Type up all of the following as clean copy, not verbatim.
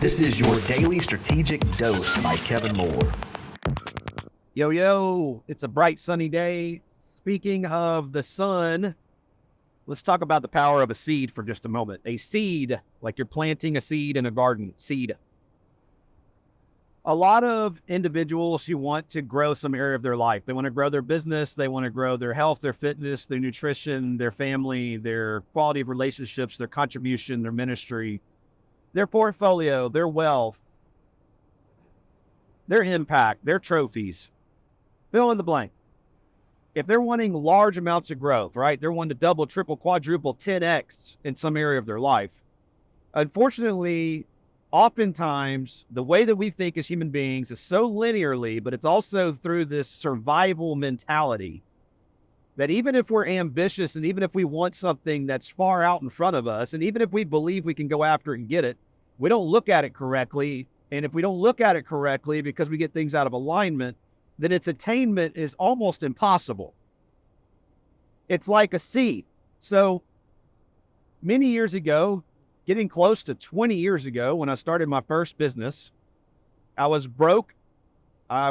This is your daily strategic dose by Kevin Mohler. Yo, it's a bright sunny day. Speaking of the sun, let's talk about the power of a seed for just a moment. A seed, like you're planting a seed in a garden, seed. A lot of individuals who want to grow some area of their life. They want to grow their business. They want to grow their health, their fitness, their nutrition, their family, their quality of relationships, their contribution, their ministry, their portfolio, their wealth, their impact, their trophies. Fill in the blank. If they're wanting large amounts of growth, right? They're wanting to double, triple, quadruple, 10x in some area of their life. Unfortunately, oftentimes, the way that we think as human beings is so linearly, but it's also through this survival mentality that even if we're ambitious and even if we want something that's far out in front of us, and even if we believe we can go after it and get it, we don't look at it correctly. And if we don't look at it correctly because we get things out of alignment, then its attainment is almost impossible. It's like a seed. So many years ago, getting close to 20 years ago, when I started my first business, I was broke. I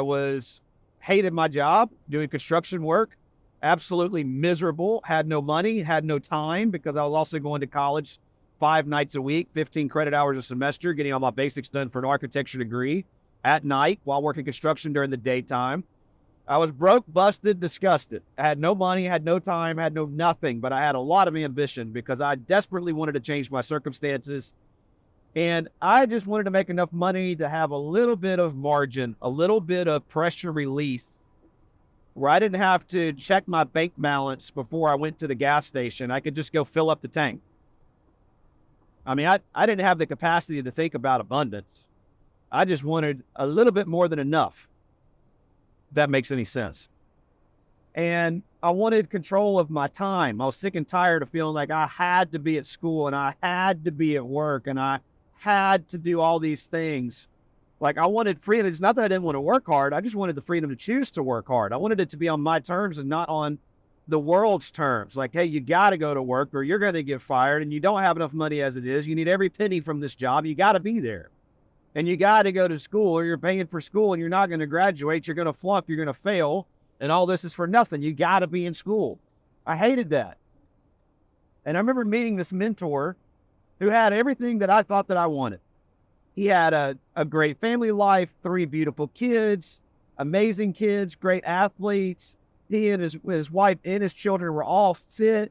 hated my job doing construction work, absolutely miserable, had no money, had no time because I was also going to college 5 nights a week, 15 credit hours a semester, getting all my basics done for an architecture degree at night while working construction during the daytime. I was broke, busted, disgusted. I had no money, had no time, had no nothing, but I had a lot of ambition because I desperately wanted to change my circumstances. And I just wanted to make enough money to have a little bit of margin, a little bit of pressure release where I didn't have to check my bank balance before I went to the gas station. I could just go fill up the tank. I mean, I didn't have the capacity to think about abundance. I just wanted a little bit more than enough, if that makes any sense. And I wanted control of my time. I was sick and tired of feeling like I had to be at school and I had to be at work and I had to do all these things. Like I wanted freedom. It's not that I didn't want to work hard. I just wanted the freedom to choose to work hard. I wanted it to be on my terms and not on the world's terms. Like, hey, you got to go to work or you're going to get fired and you don't have enough money as it is. You need every penny from this job. You got to be there. And you got to go to school or you're paying for school and you're not going to graduate. You're going to flunk. You're going to fail. And all this is for nothing. You got to be in school. I hated that. And I remember meeting this mentor who had everything that I thought that I wanted. He had a great family life, 3 beautiful kids, amazing kids, great athletes. He and his wife and his children were all fit,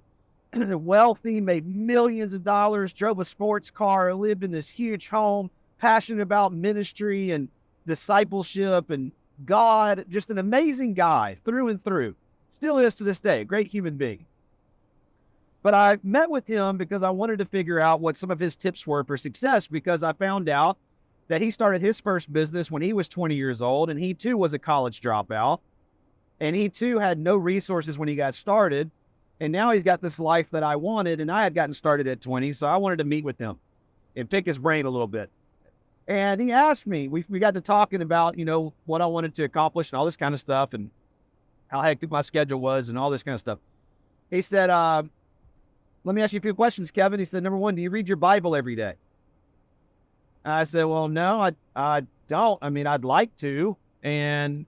wealthy, made millions of dollars, drove a sports car, lived in this huge home, passionate about ministry and discipleship and God, just an amazing guy through and through. Still is to this day, a great human being. But I met with him because I wanted to figure out what some of his tips were for success because I found out that he started his first business when he was 20 years old and he too was a college dropout. And he too had no resources when he got started. And now he's got this life that I wanted and I had gotten started at 20. So I wanted to meet with him and pick his brain a little bit. And he asked me, we got to talking about, what I wanted to accomplish and all this kind of stuff and how hectic my schedule was and all this kind of stuff. He said, let me ask you a few questions, Kevin. He said, number one, do you read your Bible every day? I said, well, no, I don't. I mean, I'd like to. And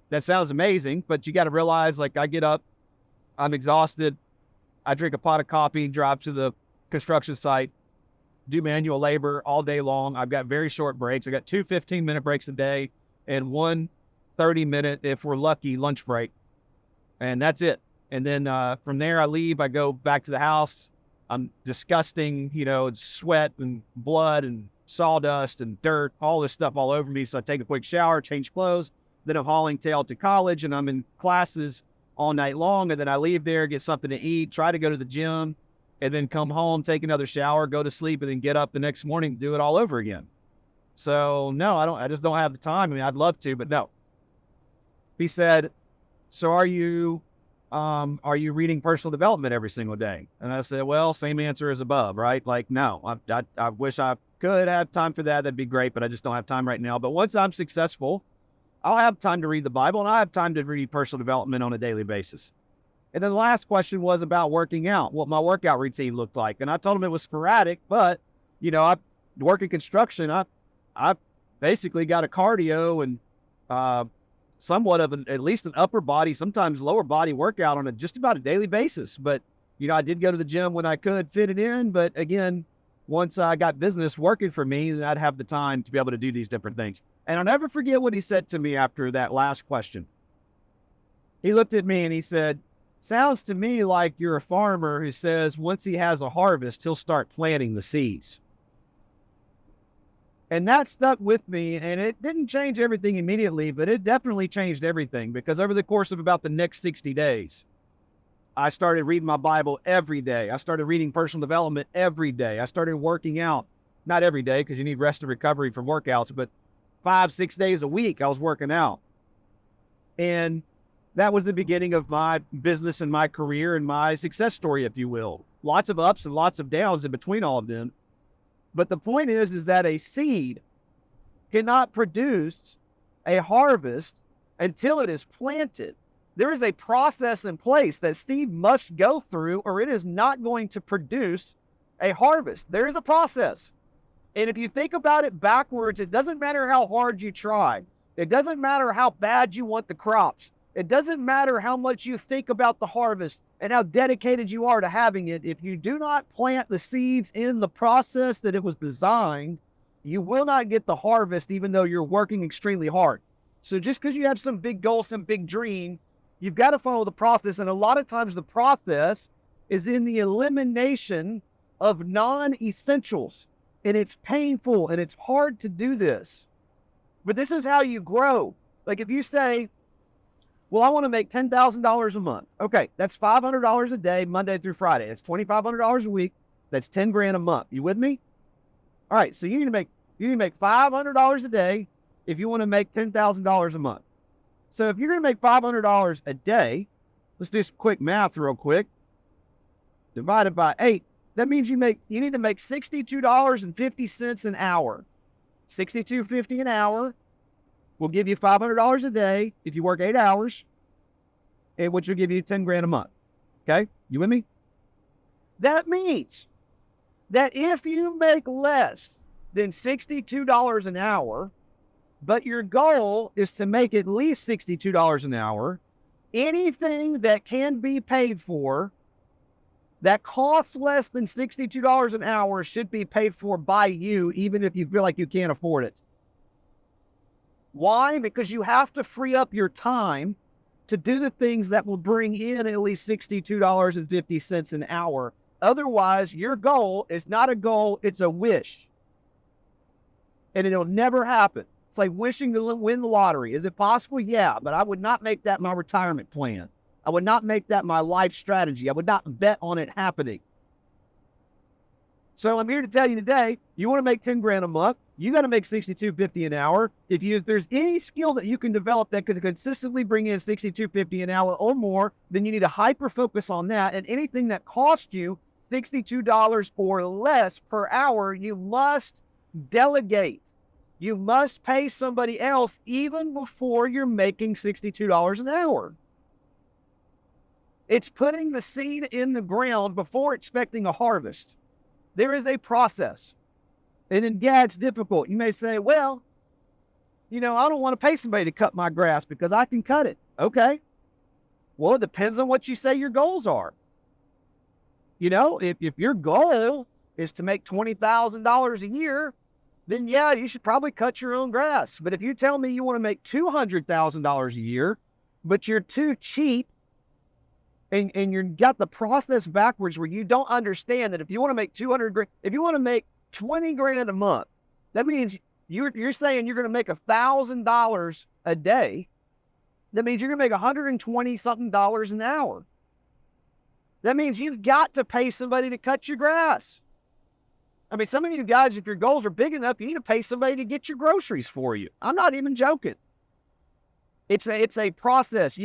that sounds amazing, but you got to realize, like, I get up, I'm exhausted. I drink a pot of coffee, drive to the construction site, do manual labor all day long. I've got very short breaks. I got 2 15-minute breaks a day and 1 30-minute, if we're lucky, lunch break. And that's it. And then from there, I leave. I go back to the house. I'm disgusting, sweat and blood and sawdust and dirt, all this stuff all over me. So I take a quick shower, change clothes. Then I'm hauling tail to college and I'm in classes all night long. And then I leave there, get something to eat, try to go to the gym, and then come home, take another shower, go to sleep, and then get up the next morning, do it all over again. So no, I just don't have the time. I mean, I'd love to, but no. He said, so are you reading personal development every single day? And I said, well, same answer as above, right? Like, no, I wish I could have time for that. That'd be great, but I just don't have time right now. But once I'm successful, I'll have time to read the Bible and I have time to read personal development on a daily basis. And then the last question was about working out, what my workout routine looked like. And I told him it was sporadic, but, I work in construction. I I basically got a cardio and somewhat of at least an upper body, sometimes lower body workout on just about a daily basis. But, I did go to the gym when I could fit it in. But again, once I got business working for me, then I'd have the time to be able to do these different things. And I'll never forget what he said to me after that last question. He looked at me and he said, "Sounds to me like you're a farmer who says once he has a harvest, he'll start planting the seeds." And that stuck with me, and it didn't change everything immediately, but it definitely changed everything, because over the course of about the next 60 days, I started reading my Bible every day. I started reading personal development every day. I started working out, not every day because you need rest and recovery from workouts, but 5-6 days a week I was working out. And that was the beginning of my business and my career and my success story, if you will. Lots of ups and lots of downs in between all of them. But the point is that a seed cannot produce a harvest until it is planted. There is a process in place that seed must go through, or it is not going to produce a harvest. There is a process. And if you think about it backwards, it doesn't matter how hard you try. It doesn't matter how bad you want the crops. It doesn't matter how much you think about the harvest and how dedicated you are to having it. If you do not plant the seeds in the process that it was designed, you will not get the harvest, even though you're working extremely hard. So just because you have some big goal, some big dream, you've got to follow the process. And a lot of times the process is in the elimination of non-essentials. And it's painful and it's hard to do this. But this is how you grow. Like if you say, well, I want to make $10,000 a month. Okay, that's $500 a day, Monday through Friday. That's $2,500 a week. That's $10,000 a month. You with me? All right, so you need to make $500 a day if you want to make $10,000 a month. So if you're going to make $500 a day, let's do some quick math real quick. Divided by 8. That means you need to make $62.50 an hour. $62.50 an hour will give you $500 a day if you work 8 hours, and which will give you $10,000 a month. Okay, you with me? That means that if you make less than $62 an hour, but your goal is to make at least $62 an hour, anything that can be paid for that costs less than $62 an hour should be paid for by you, even if you feel like you can't afford it. Why? Because you have to free up your time to do the things that will bring in at least $62.50 an hour. Otherwise, your goal is not a goal, it's a wish. And it'll never happen. It's like wishing to win the lottery. Is it possible? Yeah, but I would not make that my retirement plan. I would not make that my life strategy. I would not bet on it happening. So I'm here to tell you today, you want to make $10,000 a month, you got to make $62.50 an hour. If there's any skill that you can develop that could consistently bring in $62.50 an hour or more, then you need to hyper focus on that. And anything that costs you $62 or less per hour, you must delegate. You must pay somebody else even before you're making $62 an hour. It's putting the seed in the ground before expecting a harvest. There is a process. And yeah, it's difficult. You may say, well, I don't want to pay somebody to cut my grass because I can cut it. Okay. Well, it depends on what you say your goals are. If your goal is to make $20,000 a year, then yeah, you should probably cut your own grass. But if you tell me you want to make $200,000 a year, but you're too cheap, and you've got the process backwards where you don't understand that if you want to make if you want to make $20,000 a month, that means you're saying you're going to make $1,000 a day. That means you're going to make $120 something an hour. That means you've got to pay somebody to cut your grass. I mean, some of you guys, if your goals are big enough, you need to pay somebody to get your groceries for you. I'm not even joking. It's a process.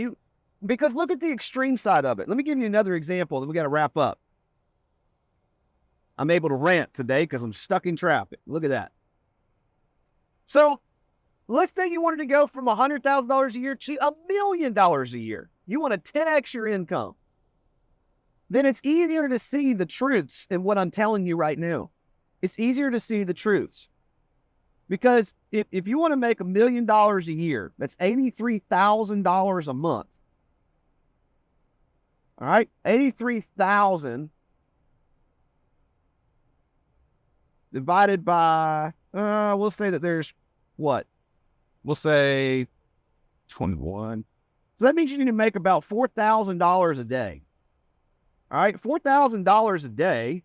Because look at the extreme side of it. Let me give you another example, then we got to wrap up. I'm able to rant today because I'm stuck in traffic. Look at that. So let's say you wanted to go from $100,000 a year to $1 million a year. You want to 10x your income. Then it's easier to see the truths in what I'm telling you right now. It's easier to see the truths. Because if you want to make $1 million a year, that's $83,000 a month. All right, 83,000 divided by, we'll say that there's what? We'll say 21. So that means you need to make about $4,000 a day. All right, $4,000 a day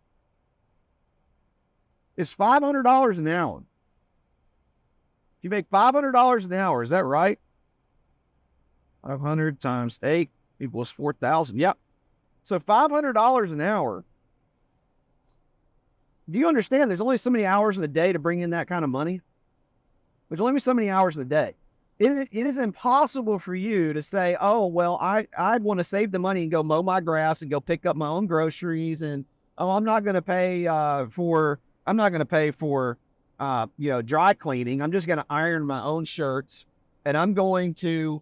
is $500 an hour. If you make $500 an hour, is that right? 500 times 8 equals 4,000. Yep. So $500 an hour. Do you understand there's only so many hours in a day to bring in that kind of money? There's only so many hours in a day. It is impossible for you to say, oh, well, I'd want to save the money and go mow my grass and go pick up my own groceries. And, oh, I'm not going to pay for dry cleaning. I'm just going to iron my own shirts, and I'm going to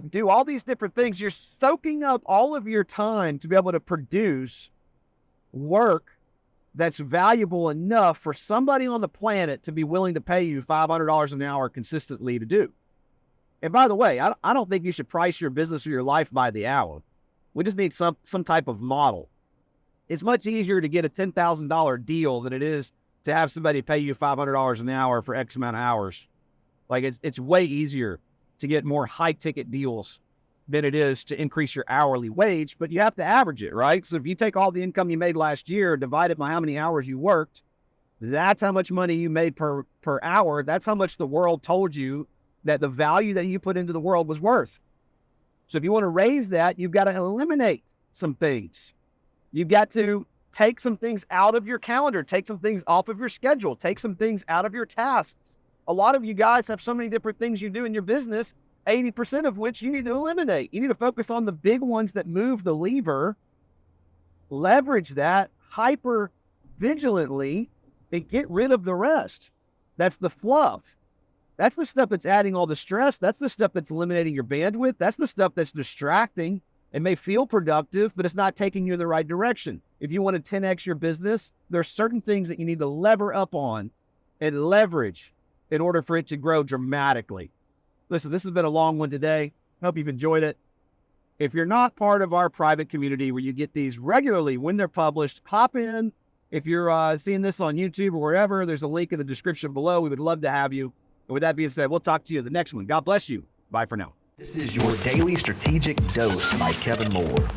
do all these different things. You're soaking up all of your time to be able to produce work that's valuable enough for somebody on the planet to be willing to pay you $500 an hour consistently to do. And by the way, I don't think you should price your business or your life by the hour. We just need some type of model. It's much easier to get a $10,000 deal than it is to have somebody pay you $500 an hour for X amount of hours. Like it's way easier to get more high ticket deals than it is to increase your hourly wage, but you have to average it, right? So if you take all the income you made last year, divide it by how many hours you worked, that's how much money you made per hour. That's how much the world told you that the value that you put into the world was worth. So if you want to raise that, you've got to eliminate some things. You've got to take some things out of your calendar, take some things off of your schedule, take some things out of your tasks. A lot of you guys have so many different things you do in your business, 80% of which you need to eliminate. You need to focus on the big ones that move the lever, leverage that hyper vigilantly, and get rid of the rest. That's the fluff. That's the stuff that's adding all the stress. That's the stuff that's eliminating your bandwidth. That's the stuff that's distracting. It may feel productive, but it's not taking you in the right direction. If you want to 10x your business, there's certain things that you need to lever up on and leverage in order for it to grow dramatically. Listen, this has been a long one today. Hope you've enjoyed it. If you're not part of our private community where you get these regularly when they're published, hop in. If you're seeing this on YouTube or wherever, there's a link in the description below. We would love to have you. And with that being said, we'll talk to you in the next one. God bless you. Bye for now. This is your Daily Strategic Dose by Kevin Mohler.